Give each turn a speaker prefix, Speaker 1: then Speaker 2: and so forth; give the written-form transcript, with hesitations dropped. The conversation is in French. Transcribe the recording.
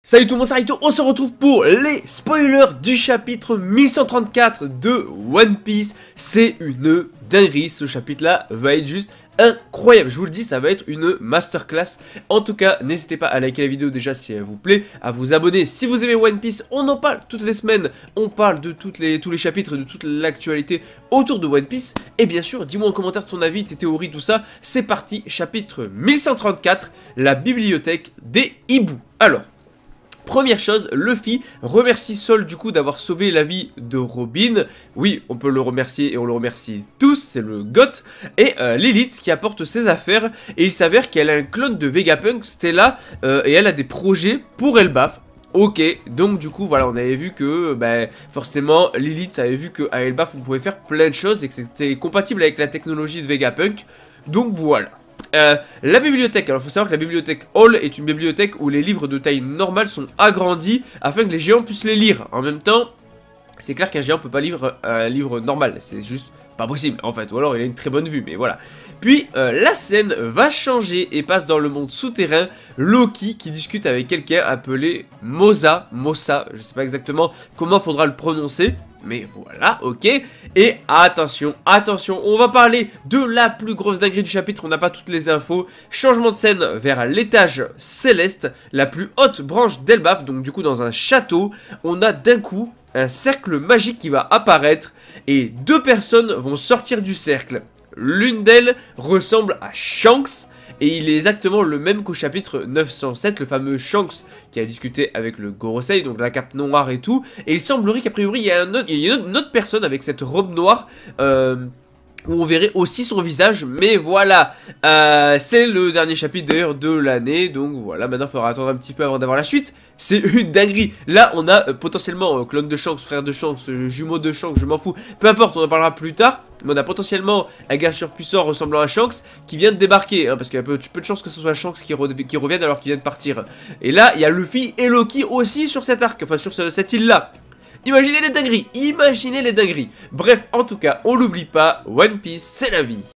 Speaker 1: Salut tout le monde, c'est Raito, on se retrouve pour les spoilers du chapitre 1134 de One Piece. C'est une dinguerie, ce chapitre là va être juste incroyable, je vous le dis, ça va être une masterclass. En tout cas, n'hésitez pas à liker la vidéo déjà si elle vous plaît, à vous abonner si vous aimez One Piece. On en parle toutes les semaines, on parle de tous les chapitres, de toute l'actualité autour de One Piece. Et bien sûr, dis-moi en commentaire ton avis, tes théories, tout ça. C'est parti, chapitre 1134, la bibliothèque des hiboux. Alors, première chose, Luffy remercie Sol du coup d'avoir sauvé la vie de Robin. Oui, on peut le remercier et on le remercie tous, c'est le GOAT. Et Lilith qui apporte ses affaires. Et il s'avère qu'elle a un clone de Vegapunk, Stella, et elle a des projets pour Elbaf. Ok, donc du coup voilà, on avait vu que forcément Lilith avait vu qu'à Elbaf on pouvait faire plein de choses et que c'était compatible avec la technologie de Vegapunk. Donc voilà. La bibliothèque, alors il faut savoir que la bibliothèque Hall est une bibliothèque où les livres de taille normale sont agrandis afin que les géants puissent les lire. En même temps, c'est clair qu'un géant peut pas lire un livre normal, c'est juste pas possible en fait, ou alors il a une très bonne vue, mais voilà. Puis la scène va changer et passe dans le monde souterrain. Loki qui discute avec quelqu'un appelé Mossa, je sais pas exactement comment faudra le prononcer. Mais voilà, ok. Et attention, attention, on va parler de la plus grosse dinguerie du chapitre, on n'a pas toutes les infos. Changement de scène vers l'étage céleste, la plus haute branche d'Elbaf, donc du coup dans un château. On a d'un coup un cercle magique qui va apparaître et deux personnes vont sortir du cercle. L'une d'elles ressemble à Shanks. Et il est exactement le même qu'au chapitre 907, le fameux Shanks qui a discuté avec le Gorosei, donc la cape noire et tout. Et il semblerait qu'a priori il y a une autre personne avec cette robe noire où on verrait aussi son visage, mais voilà, c'est le dernier chapitre d'ailleurs de l'année, donc voilà, maintenant il faudra attendre un petit peu avant d'avoir la suite. C'est une dinguerie. Là on a potentiellement clone de Shanks, frère de Shanks, jumeau de Shanks, je m'en fous, peu importe, on en parlera plus tard. Mais on a potentiellement un gars surpuissant ressemblant à Shanks qui vient de débarquer, hein, parce qu'il y a peu de chances que ce soit Shanks qui revienne alors qu'il vient de partir. Et là il y a Luffy et Loki aussi sur cet arc, enfin sur cette île là. Imaginez les dingueries, imaginez les dingueries. Bref, en tout cas, on l'oublie pas, One Piece, c'est la vie.